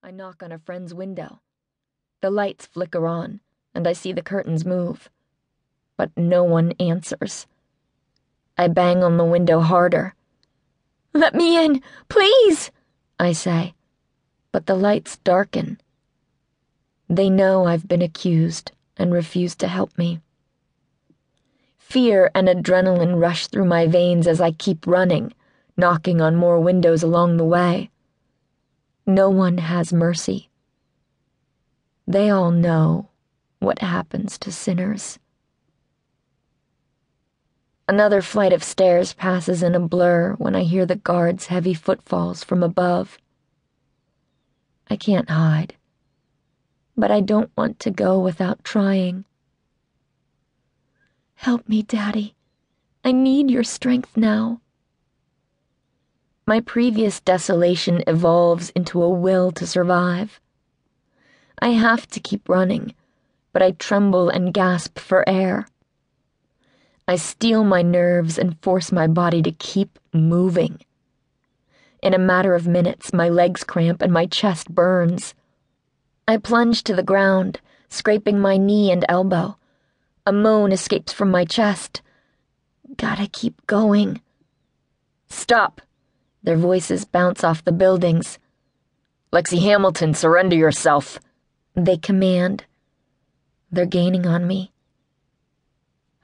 I knock on a friend's window. The lights flicker on, and I see the curtains move. But no one answers. I bang on the window harder. "Let me in, please," I say, but the lights darken. They know I've been accused and refuse to help me. Fear and adrenaline rush through my veins as I keep running, knocking on more windows along the way. No one has mercy. They all know what happens to sinners. Another flight of stairs passes in a blur when I hear the guard's heavy footfalls from above. I can't hide, but I don't want to go without trying. "Help me, Daddy. I need your strength now." My previous desolation evolves into a will to survive. I have to keep running, but I tremble and gasp for air. I steel my nerves and force my body to keep moving. In a matter of minutes, my legs cramp and my chest burns. I plunge to the ground, scraping my knee and elbow. A moan escapes from my chest. Gotta keep going. "Stop!" Their voices bounce off the buildings. "Lexi Hamilton, surrender yourself," they command. They're gaining on me.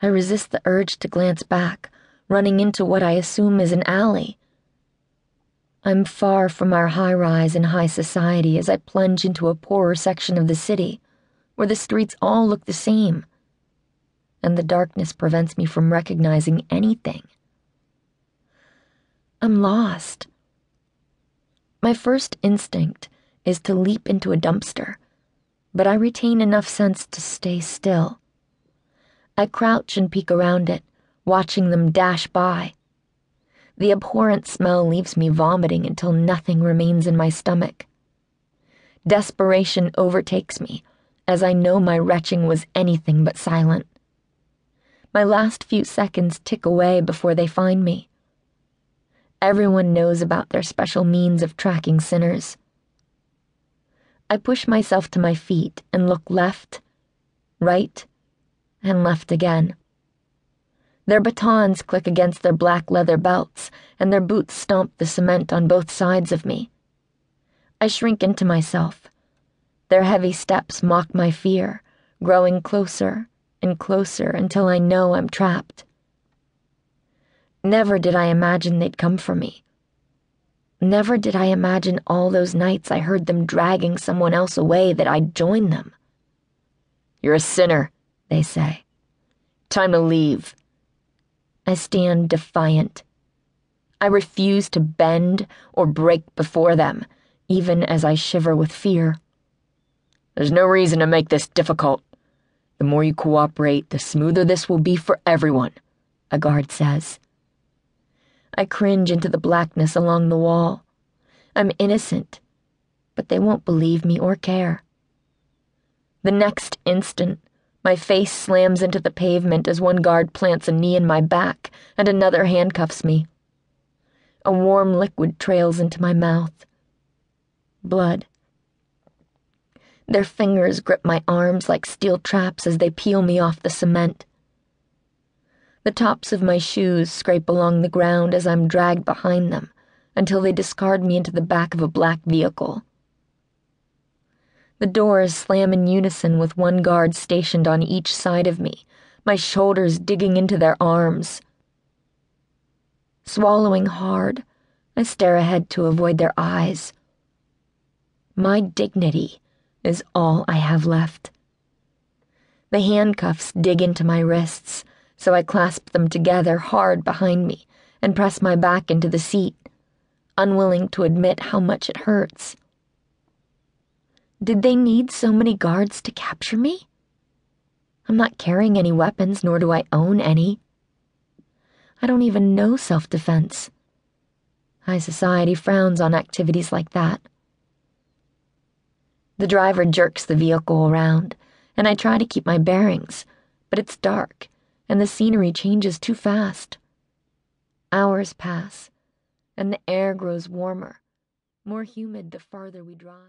I resist the urge to glance back, running into what I assume is an alley. I'm far from our high-rise in high society as I plunge into a poorer section of the city, where the streets all look the same, and the darkness prevents me from recognizing anything. I'm lost. My first instinct is to leap into a dumpster, but I retain enough sense to stay still. I crouch and peek around it, watching them dash by. The abhorrent smell leaves me vomiting until nothing remains in my stomach. Desperation overtakes me, as I know my retching was anything but silent. My last few seconds tick away before they find me. Everyone knows about their special means of tracking sinners. I push myself to my feet and look left, right, and left again. Their batons click against their black leather belts, and their boots stomp the cement on both sides of me. I shrink into myself. Their heavy steps mock my fear, growing closer and closer until I know I'm trapped. Never did I imagine they'd come for me. Never did I imagine all those nights I heard them dragging someone else away that I'd join them. "You're a sinner," they say. "Time to leave." I stand defiant. I refuse to bend or break before them, even as I shiver with fear. "There's no reason to make this difficult. The more you cooperate, the smoother this will be for everyone," a guard says. I cringe into the blackness along the wall. I'm innocent, but they won't believe me or care. The next instant, my face slams into the pavement as one guard plants a knee in my back and another handcuffs me. A warm liquid trails into my mouth. Blood. Their fingers grip my arms like steel traps as they peel me off the cement. The tops of my shoes scrape along the ground as I'm dragged behind them until they discard me into the back of a black vehicle. The doors slam in unison with one guard stationed on each side of me, my shoulders digging into their arms. Swallowing hard, I stare ahead to avoid their eyes. My dignity is all I have left. The handcuffs dig into my wrists, so I clasp them together hard behind me and press my back into the seat, unwilling to admit how much it hurts. Did they need so many guards to capture me? I'm not carrying any weapons, nor do I own any. I don't even know self-defense. High society frowns on activities like that. The driver jerks the vehicle around, and I try to keep my bearings, but it's dark, and the scenery changes too fast. Hours pass, and the air grows warmer, more humid the farther we drive.